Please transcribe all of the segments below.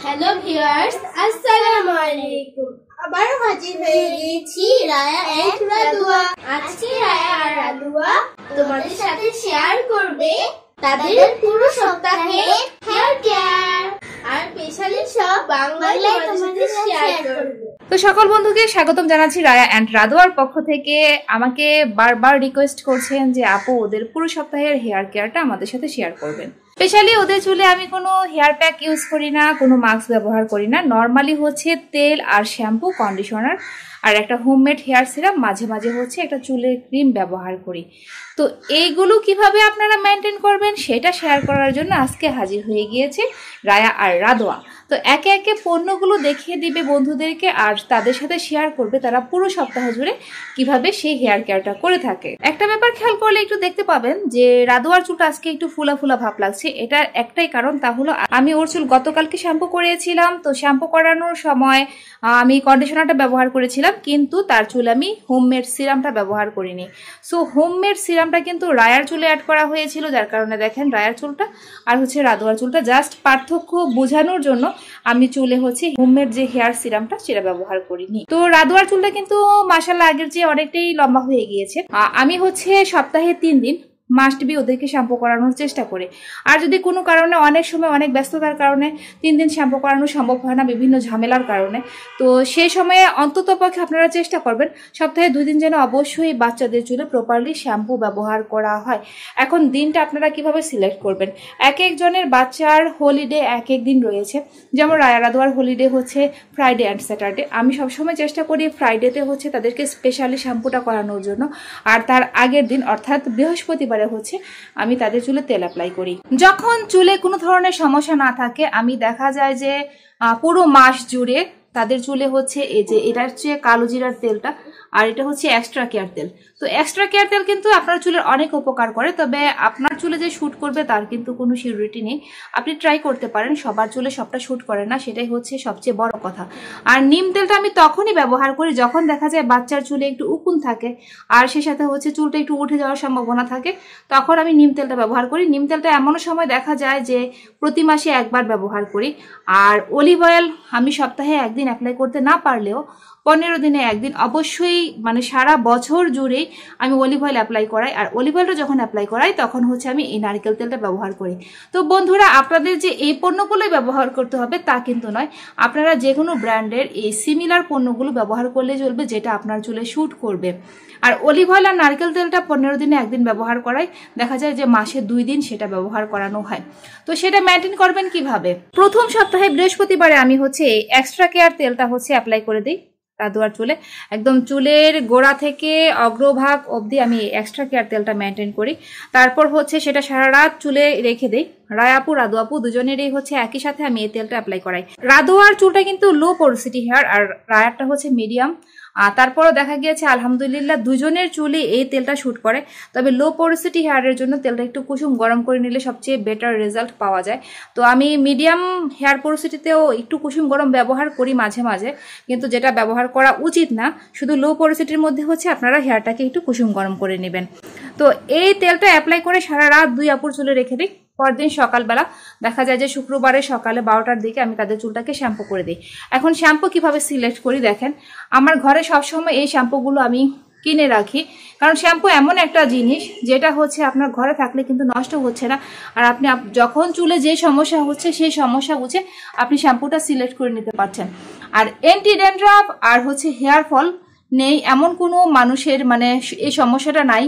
Hello viewers, আসসালামু আলাইকুম। আবারও হাজির হয়ে গেছি রায়া এন্ড রাদুয়া। আজকে রায়া আর রাদুয়া তোমাদের সাথে শেয়ার করবে তাদের পুরো সপ্তাহে হেয়ার কেয়ার আর স্পেশালি সব বাংলায় তোমাদের শেয়ার করবে। তো সকল বন্ধুকে স্বাগতম জানাচ্ছি রায়া এন্ড রাদুয়ার পক্ষ থেকে। আমাকে বারবার রিকোয়েস্ট করছেন যে আপু ওদের পুরো সপ্তাহের হেয়ার কেয়ারটা আমাদের সাথে শেয়ার করবেন। স্পেশালি ওদের চুলে আমি কোনো হেয়ার প্যাক ইউজ করি না, কোনো মাস্ক ব্যবহার করি না। নর্মালি হচ্ছে তেল আর শ্যাম্পু, কন্ডিশনার আর একটা হোমমেড হেয়ার সিরাম, মাঝে মাঝে হচ্ছে একটা চুলের ক্রিম ব্যবহার করি। তো এইগুলো কিভাবে আপনারা মেনটেন করবেন সেটা শেয়ার করার জন্য আজকে হাজির হয়ে গিয়েছে রায়া আর রাদুয়া। তো একে একে পণ্যগুলো দেখিয়ে দিবে বন্ধুদেরকে আর তাদের সাথে শেয়ার করবে তারা পুরো সপ্তাহ জুড়ে কিভাবে সেই হেয়ার কেয়ারটা করে থাকে। একটা ব্যাপার খেয়াল করলে একটু দেখতে পাবেন যে রাদুয়ার চুলটা আজকে একটু ফুলা ফুলা ভাব লাগছে। এটার একটাই কারণ, তা হলো আমি ওর চুল গতকালকে শ্যাম্পু করিয়েছিলাম। তো শ্যাম্পু করানোর সময় আমি কন্ডিশনারটা ব্যবহার করেছিলাম, কিন্তু তার চুল আমি হোমমেড সিরামটা ব্যবহার করিনি। সো হোমমেড সিরামটা কিন্তু রায়ার চুলে অ্যাড করা হয়েছিল, যার কারণে দেখেন রায়ার চুলটা আর হচ্ছে রাদুয়ার চুলটা জাস্ট পার্থক্য বোঝানোর জন্য আমি চুলে হচ্ছে হোমমেড যে হেয়ার সিরামটা সেটা ব্যবহার করিনি। তো রাদুয়ার চুলটা কিন্তু মাশাআল্লাহ আগের চেয়ে অনেকটাই লম্বা হয়ে গিয়েছে। আমি হচ্ছে সপ্তাহে 3 দিন মাস্ট বি ওদেরকে শ্যাম্পু করানোর চেষ্টা করে। আর যদি কোনো কারণে অনেক সময় অনেক ব্যস্ততার কারণে 3 দিন শ্যাম্পু করানো সম্ভব হয় না বিভিন্ন ঝামেলার কারণে, তো সেই সময়ে অন্তত পক্ষে আপনারা চেষ্টা করবেন সপ্তাহে 2 দিন যেন অবশ্যই বাচ্চাদের চুলে প্রপারলি শ্যাম্পু ব্যবহার করা হয়। এখন দিনটা আপনারা কিভাবে সিলেক্ট করবেন, এক একজনের বাচ্চার হলিডে এক এক দিন রয়েছে। যেমন রায়া রাদুয়ার হলিডে হচ্ছে ফ্রাইডে অ্যান্ড স্যাটারডে। আমি সবসময় চেষ্টা করি ফ্রাইডেতে হচ্ছে তাদেরকে স্পেশালি শ্যাম্পুটা করানোর জন্য, আর তার আগের দিন অর্থাৎ বৃহস্পতিবার হচ্ছে আমি তাদের চুলে তেল অ্যাপ্লাই করি। যখন চুলে কোনো ধরনের সমস্যা না থাকে আমি দেখা যায় যে পুরো মাস জুড়ে তাদের চুলে হচ্ছে এই যে এটা হচ্ছে কালো জিরার তেলটা আর এটা হচ্ছে এক্সট্রা কেয়ার তেল। তো এক্সট্রা কেয়ার তেল কিন্তু আপনার চুলের অনেক উপকার করে, তবে আপনার চুলে যে শুট করবে তার কিন্তু কোনো সিউরিটি নেই। আপনি ট্রাই করতে পারেন, সবার চুলে সবটা শুট করে না, সেটাই হচ্ছে সবচেয়ে বড় কথা। আর নিম তেলটা আমি তখনই ব্যবহার করি যখন দেখা যায় বাচ্চার চুলে একটু উকুন থাকে আর সে সাথে হচ্ছে চুলটা একটু উঠে যাওয়ার সম্ভাবনা থাকে, তখন আমি নিম তেলটা ব্যবহার করি। নিম তেলটা এমনও সময় দেখা যায় যে প্রতি মাসে একবার ব্যবহার করি। আর অলিভ অয়েল আমি সপ্তাহে একদিন অ্যাপ্লাই করতে না পারলেও 15 দিনে একদিন অবশ্যই, মানে সারা বছর জুড়েই আমি অলিভ অয়েল অ্যাপ্লাই করাই। আর অলিভ অয়েলটা যখন অ্যাপ্লাই করাই তখন হচ্ছে আমি এই নারকেল তেলটা ব্যবহার করি। তো বন্ধুরা, আপনাদের যে এই পণ্যগুলোই ব্যবহার করতে হবে তা কিন্তু নয়, আপনারা যে কোনো ব্র্যান্ডের এই সিমিলার পণ্যগুলো ব্যবহার করলে চলবে যেটা আপনার চুলে শুট করবে। আর অলিভ অয়েল আর নারকেল তেলটা 15 দিনে একদিন ব্যবহার করাই, দেখা যায় যে মাসে 2 দিন সেটা ব্যবহার করানো হয়। তো সেটা মেনটেন করবেন কিভাবে, প্রথম সপ্তাহে বৃহস্পতিবারে আমি হচ্ছে এই এক্সট্রা কেয়ার তেলটা হচ্ছে অ্যাপ্লাই করে দিই রাদুয়ার চুলে। একদম চুলের গোড়া থেকে অগ্রভাগ অবধি আমি এক্সট্রা কেয়ার তেলটা মেনটেন করি। তারপর হচ্ছে সেটা সারা রাত চুলে রেখে দেই। রায়া আপু রাদুয়া আপু দুজনেরই হচ্ছে একই সাথে আমি এই তেলটা অ্যাপ্লাই করাই। রাদুয়ার চুলটা কিন্তু লো পোরোসিটি হেয়ার আর রায়ারটা হচ্ছে মিডিয়াম। তারপরও দেখা গিয়েছে আলহামদুলিল্লাহ দুজনের চুলে এই তেলটা শুট করে, তবে লো পোরোসিটি হেয়ারের জন্য তেলটা একটু কুসুম গরম করে নিলে সবচেয়ে বেটার রেজাল্ট পাওয়া যায়। তো আমি মিডিয়াম হেয়ার পোরোসিটিতেও একটু কুসুম গরম ব্যবহার করি মাঝে মাঝে, কিন্তু যেটা ব্যবহার করা উচিত না। শুধু লো পোরোসিটির মধ্যে হচ্ছে আপনারা হেয়ারটাকে একটু কুসুম গরম করে নেবেন। তো এই তেলটা অ্যাপ্লাই করে সারা রাত 2 আপুর চুলে রেখে দিই। পরদিন সকালবেলা দেখা যায় যে শুক্রবারে সকালে 12টার দিকে আমি তাদের চুলটাকে শ্যাম্পু করে দিই। এখন শ্যাম্পু কিভাবে সিলেক্ট করি দেখেন, আমার ঘরে সবসময় এই শ্যাম্পুগুলো আমি কিনে রাখি, কারণ শ্যাম্পু এমন একটা জিনিস যেটা হচ্ছে আপনার ঘরে থাকলে কিন্তু নষ্ট হচ্ছে না। আর আপনি যখন চুলে যে সমস্যা হচ্ছে সেই সমস্যা বুঝে আপনি শ্যাম্পুটা সিলেক্ট করে নিতে পারছেন। আর অ্যান্টি ড্যান্ড্রাফ আর হচ্ছে হেয়ার ফল নেই এমন কোনো মানুষের, মানে এই সমস্যাটা নাই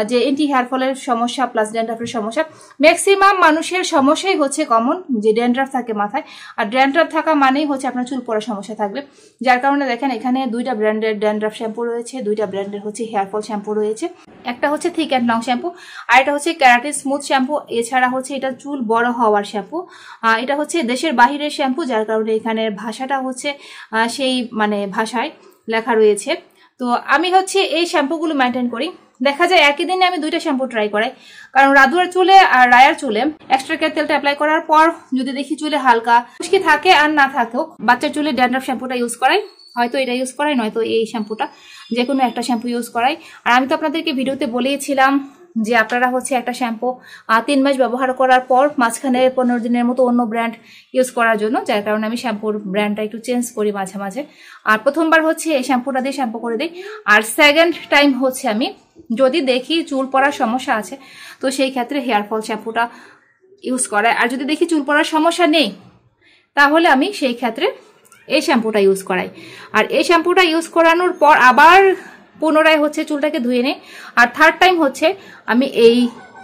যে এন্টি হেয়ার ফলের সমস্যা প্লাস ড্যান্ড্রাফের সমস্যা। ম্যাক্সিমাম মানুষের সমস্যাই হচ্ছে কমন, যে ড্যান্ড্রাফ থাকে মাথায়, আর ড্যান্ড্রাফ থাকা মানেই হচ্ছে আপনার চুল পড়ার সমস্যা থাকবে। যার কারণে দেখেন এখানে 2টা ব্র্যান্ডের ড্যান্ড্রাফ শ্যাম্পু রয়েছে, 2টা ব্র্যান্ডের হচ্ছে হেয়ার ফল শ্যাম্পু রয়েছে। একটা হচ্ছে থিক অ্যান্ড লং শ্যাম্পু আর এটা হচ্ছে ক্যারাটিন স্মুথ শ্যাম্পু। এছাড়া হচ্ছে এটা চুল বড় হওয়ার শ্যাম্পু। এটা হচ্ছে দেশের বাহিরের শ্যাম্পু, যার কারণে এখানের ভাষাটা হচ্ছে সেই মানে ভাষায় লেখা রয়েছে। তো আমি হচ্ছে এই শ্যাম্পুগুলো মেনটেন করি। দেখা যায় একই দিনে আমি 2টা শ্যাম্পু ট্রাই করাই, কারণ রাদুয়ার চুলে আর রায়ার চুলে এক্সট্রা কেয়ার তেলটা অ্যাপ্লাই করার পর যদি দেখি চুলে হালকা খুশকি থাকে আর না থাকুক, বাচ্চার চুলে ড্যান্ড্রাফ শ্যাম্পুটা ইউজ করাই, হয়তো এটা ইউজ করাই নয়তো এই শ্যাম্পুটা, যে কোনো একটা শ্যাম্পু ইউজ করাই। আর আমি তো আপনাদেরকে ভিডিওতে বলেইছিলাম যে আপনারা হচ্ছে একটা শ্যাম্পু 3 মাস ব্যবহার করার পর মাঝখানে 15 দিনের মতো অন্য ব্র্যান্ড ইউজ করার জন্য, যার কারণে আমি শ্যাম্পুর ব্র্যান্ডটা একটু চেঞ্জ করি মাঝে মাঝে। আর প্রথমবার হচ্ছে এই শ্যাম্পুটা দিয়ে শ্যাম্পু করে দিই। আর সেকেন্ড টাইম হচ্ছে আমি যদি দেখি চুল পড়ার সমস্যা আছে তো সেই ক্ষেত্রে হেয়ার ফল শ্যাম্পুটা ইউজ করাই। আর যদি দেখি চুল পড়ার সমস্যা নেই তাহলে আমি সেই ক্ষেত্রে এই শ্যাম্পুটা ইউজ করাই। আর এই শ্যাম্পুটা ইউজ করানোর পর আবার পুনরায় হচ্ছে চুলটাকে ধুয়ে নেই। আর থার্ড টাইম হচ্ছে আমি এই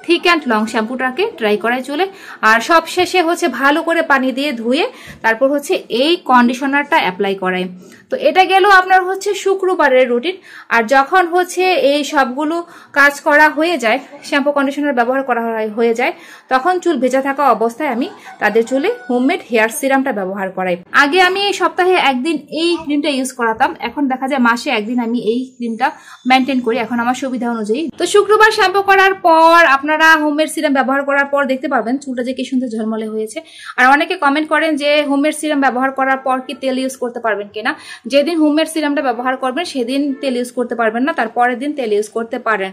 থিক অ্যান্ড লং শ্যাম্পুটাকে ট্রাই করাই চুলে। আর সব শেষে হচ্ছে ভালো করে পানি দিয়ে ধুয়ে তারপর হচ্ছে এই কন্ডিশনারটা অ্যাপ্লাই করাই। তো এটা গেল আপনার হচ্ছে শুক্রবারের রুটিন। আর যখন হচ্ছে এই সবগুলো কাজ করা হয়ে যায়, শ্যাম্পু কন্ডিশনার ব্যবহার করা হয়ে যায়, তখন চুল ভেজা থাকা অবস্থায় আমি তাদের চুলে হোমমেড হেয়ার সিরামটা ব্যবহার করাই। আগে আমি সপ্তাহে একদিন এই ক্রিমটা ইউজ করাতাম, এখন দেখা যায় মাসে একদিন আমি এই ক্রিমটা মেনটেন করি এখন আমার সুবিধা অনুযায়ী। তো শুক্রবার শ্যাম্পু করার পর আপনারা হোমমেড সিরাম ব্যবহার করার পর দেখতে পাবেন চুলটা যে কি সুন্দর ঝলমলে হয়েছে। আর অনেকে কমেন্ট করেন যে হোমমেড সিরাম ব্যবহার করার পর কি তেল ইউজ করতে পারবেন কিনা। যেদিন হোমমেড সিরামটা ব্যবহার করবেন সেদিন তেল ইউজ করতে পারবেন না, তার পরের দিন তেল ইউজ করতে পারেন।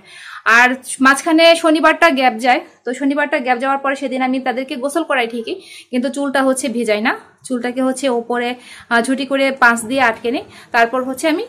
আর মাঝখানে শনিবারটা গ্যাপ যায়, তো শনিবারটা গ্যাপ যাওয়ার পরে সেদিন আমি তাদেরকে গোসল করাই ঠিকই, কিন্তু চুলটা হচ্ছে ভিজাই না, চুলটাকে হচ্ছে ওপরে ঝুটি করে পাঁচ দিয়ে আটকে নিই, তারপর হচ্ছে আমি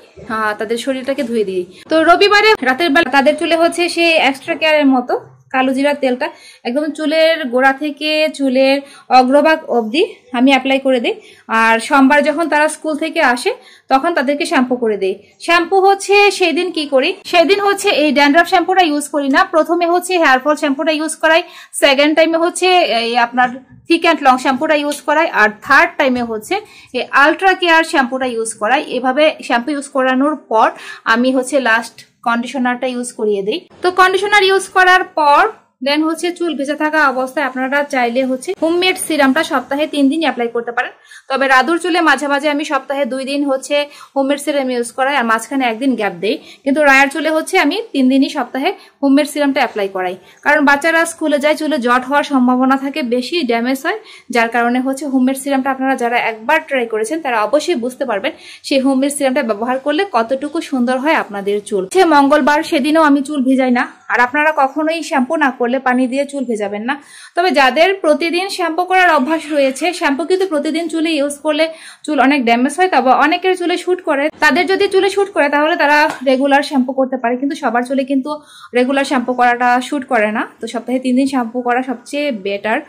তাদের শরীরটাকে ধুয়ে দিই। তো রবিবারে রাতের বেলা তাদের চুলে হচ্ছে সেই এক্সট্রা কেয়ারের মতো কালো জিরার তেলটা একদম চুলের গোড়া থেকে চুলের অগ্রভাগ অবধি আমি অ্যাপ্লাই করে দিই। আর সোমবার যখন তারা স্কুল থেকে আসে তখন তাদেরকে শ্যাম্পু করে দিই। শ্যাম্পু হচ্ছে সেই দিন কি করি, সেদিন হচ্ছে এই ড্যান্ড্রাফ শ্যাম্পুটা ইউজ করি না, প্রথমে হচ্ছে হেয়ার ফল শ্যাম্পুটা ইউজ করাই, সেকেন্ড টাইমে হচ্ছে এই আপনার থিক অ্যান্ড লং শ্যাম্পুটা ইউজ করাই, আর থার্ড টাইমে হচ্ছে এই আলট্রা কেয়ার শ্যাম্পুটা ইউজ করাই। এভাবে শ্যাম্পু ইউজ করানোর পর আমি হচ্ছে লাস্ট কন্ডিশনারটা ইউজ করিয়ে দিই। তো কন্ডিশনার ইউজ করার পর দেন হচ্ছে চুল ভেজা থাকা অবস্থায় আপনারা চাইলে হচ্ছে হোমমেড সিরামটা সপ্তাহে 3 দিন অ্যাপ্লাই করতে পারেন। তবে রাধুর চুলে মাঝে মাঝে আমি সপ্তাহে 2 দিন হচ্ছে হোমমেড সিরাম ইউজ করাই আর মাঝখানে একদিন গ্যাপ দেই, কিন্তু রায়ার চুলে হচ্ছে আমি 3 দিনই সপ্তাহে হোমমেড সিরামটা অ্যাপ্লাই করাই। কারণ বাচ্চারা স্কুলে যায়, চুলে জট হওয়ার সম্ভাবনা থাকে বেশি, ড্যামেজ হয়, যার কারণে হচ্ছে হোমমেড সিরামটা আপনারা যারা একবার ট্রাই করেছেন তারা অবশ্যই বুঝতে পারবেন সেই হোমমেড সিরামটা ব্যবহার করলে কতটুকু সুন্দর হয় আপনাদের চুল। মঙ্গলবার সেদিনও আমি চুল ভেজাই না। আর আপনারা কখনোই শ্যাম্পু না করলে পানি দিয়ে চুল ভেজাবেন না। তবে যাদের প্রতিদিন শ্যাম্পু করার অভ্যাস রয়েছে, শ্যাম্পু কিন্তু প্রতিদিন চুলে ইউজ করলে চুল অনেক ড্যামেজ হয়, তবে অনেকের চুলে শুট করে, তাদের যদি চুলে শুট করে তাহলে তারা রেগুলার শ্যাম্পু করতে পারে, কিন্তু সবার চুলে কিন্তু রেগুলার শ্যাম্পু করাটা শুট করে না। তো সপ্তাহে 3 দিন শ্যাম্পু করা সবচেয়ে বেটার।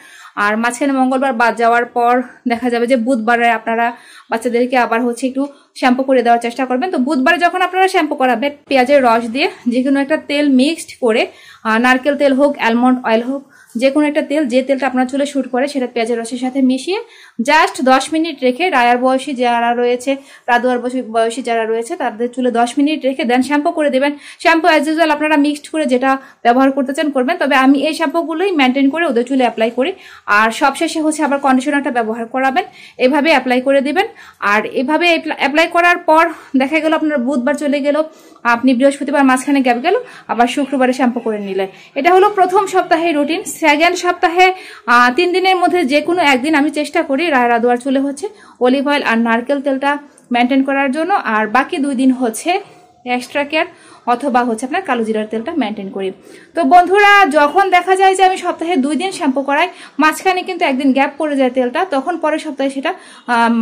আর মাঝখানে মঙ্গলবার বাদ যাওয়ার পর দেখা যাবে যে বুধবারে আপনারা বাচ্চাদেরকে আবার হচ্ছে একটু শ্যাম্পু করে দেওয়ার চেষ্টা করবেন। তো বুধবারে যখন আপনারা শ্যাম্পু করাবেন পেঁয়াজের রস দিয়ে যে কোনো একটা তেল মিক্সড করে, নারকেল তেল হোক, অ্যালমন্ড অয়েল হোক, যে কোনো একটা তেল, যে তেলটা আপনার চুলে শুট করে সেটা পেঁয়াজের রসের সাথে মিশিয়ে জাস্ট 10 মিনিট রেখে, রায়ার বয়সী যারা রয়েছে, রাধুয়ার বয়সী যারা রয়েছে তাদের চুলে 10 মিনিট রেখে দেন শ্যাম্পু করে দেবেন। শ্যাম্পু অ্যাজ ইউজুয়াল আপনারা মিক্সড করে যেটা ব্যবহার করতে চান করবেন, তবে আমি এই শ্যাম্পুগুলোই মেনটেন করে ওদের চুলে অ্যাপ্লাই করি। আর সবশেষে হচ্ছে আবার কন্ডিশনারটা ব্যবহার করাবেন, এভাবে অ্যাপ্লাই করে দিবেন। আর এভাবে অ্যাপ্লাই করার পর দেখা গেল আপনার বুধবার চলে গেল, আপনি বৃহস্পতিবার মাঝখানে গ্যাপ গেল, আবার শুক্রবারে শ্যাম্পু করে নিলেন। এটা হলো প্রথম সপ্তাহের রুটিন। সেকেন্ড সপ্তাহে 3 দিনের মধ্যে যে কোনো একদিন আমি চেষ্টা করি রাধুয়ার চুলে হচ্ছে অলিভ অয়েল আর নারকেল তেলটা মেনটেন করার জন্য, আর বাকি 2 দিন হচ্ছে এক্সট্রা কেয়ার অথবা হচ্ছে আপনার কালো জিরার তেলটা মেনটেন করি। তো বন্ধুরা, যখন দেখা যায় যে আমি সপ্তাহে 2 দিন শ্যাম্পু করাই, মাঝখানে কিন্তু একদিন গ্যাপ পড়ে যায় তেলটা, তখন পরের সপ্তাহে সেটা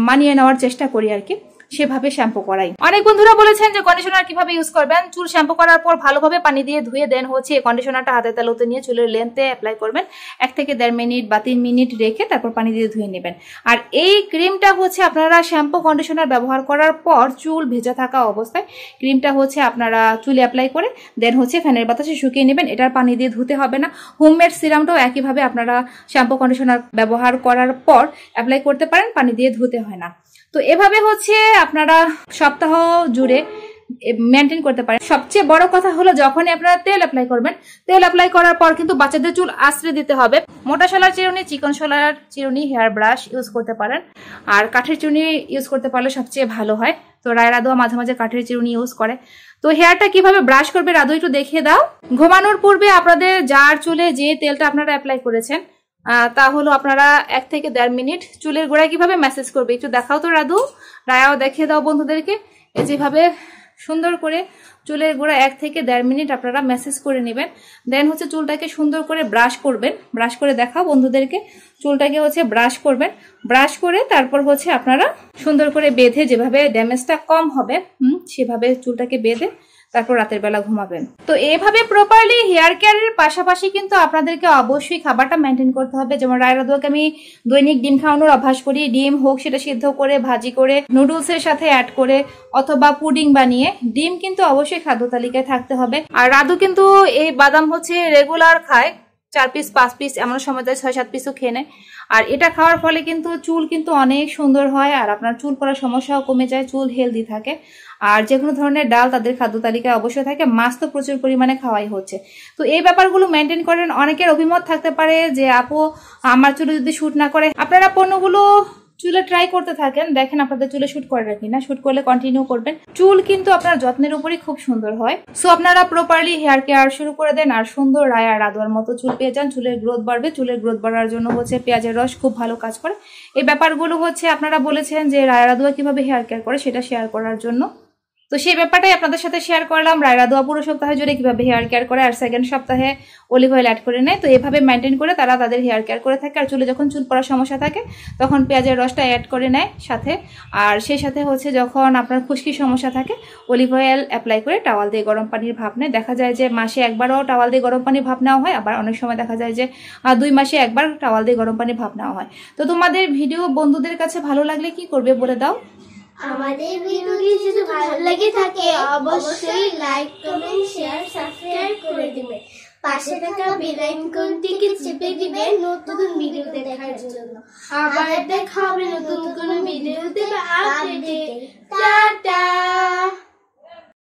মানিয়ে নেওয়ার চেষ্টা করি আর কি, সেভাবে শ্যাম্পু করাই। অনেক বন্ধুরা বলেছেন যে কন্ডিশনার কিভাবে ইউজ করবেন। চুল শ্যাম্পু করার পর ভালোভাবে পানি দিয়ে ধুয়ে দেন হচ্ছে এই কন্ডিশনারটা হাতে তালুতে নিয়ে চুলের লেন্থে অ্যাপ্লাই করবেন। 1 থেকে 1.5 মিনিট বা 3 মিনিট রেখে তারপর পানি দিয়ে ধুয়ে নেবেন। আর এই ক্রিমটা হচ্ছে আপনারা শ্যাম্পু কন্ডিশনার ব্যবহার করার পর চুল ভেজা থাকা অবস্থায় ক্রিমটা হচ্ছে আপনারা চুলে অ্যাপ্লাই করে দেন হচ্ছে ফ্যানের বাতাসে শুকিয়ে নেবেন। এটার পানি দিয়ে ধুতে হবে না। হোমমেড সিরামটাও একইভাবে আপনারা শ্যাম্পু কন্ডিশনার ব্যবহার করার পর অ্যাপ্লাই করতে পারেন, পানি দিয়ে ধুতে হয় না। তো এভাবে হচ্ছে আপনারা সপ্তাহ জুড়ে মেনটেন করতে পারেন। সবচেয়ে বড় কথা হলো যখনই আপনারা তেল অ্যাপ্লাই করবেন, তেল অ্যাপ্লাই করার পর কিন্তু বাচ্চাদের চুল আশ্রে দিতে হবে। মোটা শলার চিরুনি, চিকন শলার চিরুনি, হেয়ার ব্রাশ ইউজ করতে পারেন। আর কাঠের চিরুনি ইউজ করতে পারলে সবচেয়ে ভালো হয়। তো রাধুয়া মাঝে মাঝে কাঠের চিরুনি ইউজ করে। তো হেয়ারটা কিভাবে ব্রাশ করবে রাধু একটু দেখিয়ে দাও। ঘুমানোর পূর্বে আপনাদের যার চুলে যে তেলটা আপনারা অ্যাপ্লাই করেছেন তা হলো আপনারা 1 থেকে 1.5 মিনিট চুলের গোড়ায় কিভাবে ম্যাসেজ করবে একটু দেখাও তো রাধু। রায়াও দেখিয়ে দাও বন্ধুদেরকে। এই যেভাবে সুন্দর করে চুলের গোড়া 1 থেকে 1.5 মিনিট আপনারা ম্যাসেজ করে নেবেন। দেন হচ্ছে চুলটাকে সুন্দর করে ব্রাশ করবেন। ব্রাশ করে দেখাও বন্ধুদেরকে। চুলটাকে হচ্ছে ব্রাশ করবেন। ব্রাশ করে তারপর হচ্ছে আপনারা সুন্দর করে বেঁধে, যেভাবে ড্যামেজটা কম হবে সেভাবে চুলটাকে বেঁধে তারপর রাতের বেলা ঘুমাবেন। তো এইভাবে প্রপারলি হেয়ার কেয়ারের পাশাপাশি কিন্তু আপনাদেরকে অবশ্যই খাবারটা মেনটেন করতে হবে। যেমন রায় রাদুয়াকে আমি দৈনিক ডিম খাওয়ানোর অভ্যাস করি। ডিম হোক সেটা সিদ্ধ করে, ভাজি করে, নুডলসের সাথে অ্যাড করে অথবা পুডিং বানিয়ে। ডিম কিন্তু অবশ্যই খাদ্য তালিকায় থাকতে হবে। আর রাদু কিন্তু এই বাদাম হচ্ছে রেগুলার খায়, 4 পিস 5 পিস, এমন সময় 6-7 পিসও খেয়ে নেয়। আর এটা খাওয়ার ফলে কিন্তু চুল কিন্তু অনেক সুন্দর হয়, আর আপনার চুল পড়ার সমস্যাও কমে যায়, চুল হেলদি থাকে। আর যে কোনো ধরনের ডাল তাদের খাদ্য তালিকায় অবশ্যই থাকে। মাছ তো প্রচুর পরিমাণে খাওয়াই হচ্ছে। তো এই ব্যাপারগুলো মেনটেন করেন। অনেকের অভিমত থাকতে পারে যে আপু আমার চুলে যদি শুট না করে, আপনারা পণ্যগুলো চুলে ট্রাই করতে থাকেন, দেখেন আপনাদের চুলে শুট করে কিনা। শুট করলে কন্টিনিউ করবেন। চুল কিন্তু আপনার যত্নের উপরই খুব সুন্দর হয়। সো আপনারা প্রপারলি হেয়ার কেয়ার শুরু করে দেন, আর সুন্দর রায়া রাদুয়ার মতো চুল পেয়ে যান। চুলের গ্রোথ বাড়বে। চুলের গ্রোথ বাড়ার জন্য হচ্ছে পেঁয়াজের রস খুব ভালো কাজ করে। এই ব্যাপারগুলো হচ্ছে আপনারা বলেছেন যে রায়া রাদুয়া কিভাবে হেয়ার কেয়ার করে সেটা শেয়ার করার জন্য। তো সেই ব্যাপারটাই আপনাদের সাথে শেয়ার করলাম। রায় রাদুয়া পুরো সপ্তাহে জুড়ে কিভাবে হেয়ার কেয়ার করে, আর সেকেন্ড সপ্তাহে অলিভ অয়েল অ্যাড করে নেয়। তো এভাবে মেনটেন করে তারা তাদের হেয়ার কেয়ার করে থাকে। আর চুলে যখন চুল পড়ার সমস্যা থাকে তখন পেঁয়াজের রসটা অ্যাড করে নেয় সাথে। আর সেই সাথে হচ্ছে যখন আপনার খুশকির সমস্যা থাকে অলিভ অয়েল অ্যাপ্লাই করে টাওয়াল দিয়ে গরম পানির ভাপ নেয়। দেখা যায় যে মাসে একবারও টাওয়াল দিয়ে গরম পানির ভাপ নেওয়া হয়, আবার অনেক সময় দেখা যায় যে 2 মাসে একবার টাওয়াল দিয়ে গরম পানির ভাপ নেওয়া হয়। তো তোমাদের ভিডিও বন্ধুদের কাছে ভালো লাগলে কি করবে বলে দাও? আমাদের ভিডিওটি যদি ভালো লাগে থাকে অবশ্যই লাইক, কমেন্ট, শেয়ার, সাবস্ক্রাইব করে দিবেন। পাশে থাকা বেল আইকনটিকে চেপে দিবেন নতুন ভিডিও দেখার জন্য। আবার দেখা হবে নতুন কোনো ভিডিওতে বা আপডেটে। টাটা।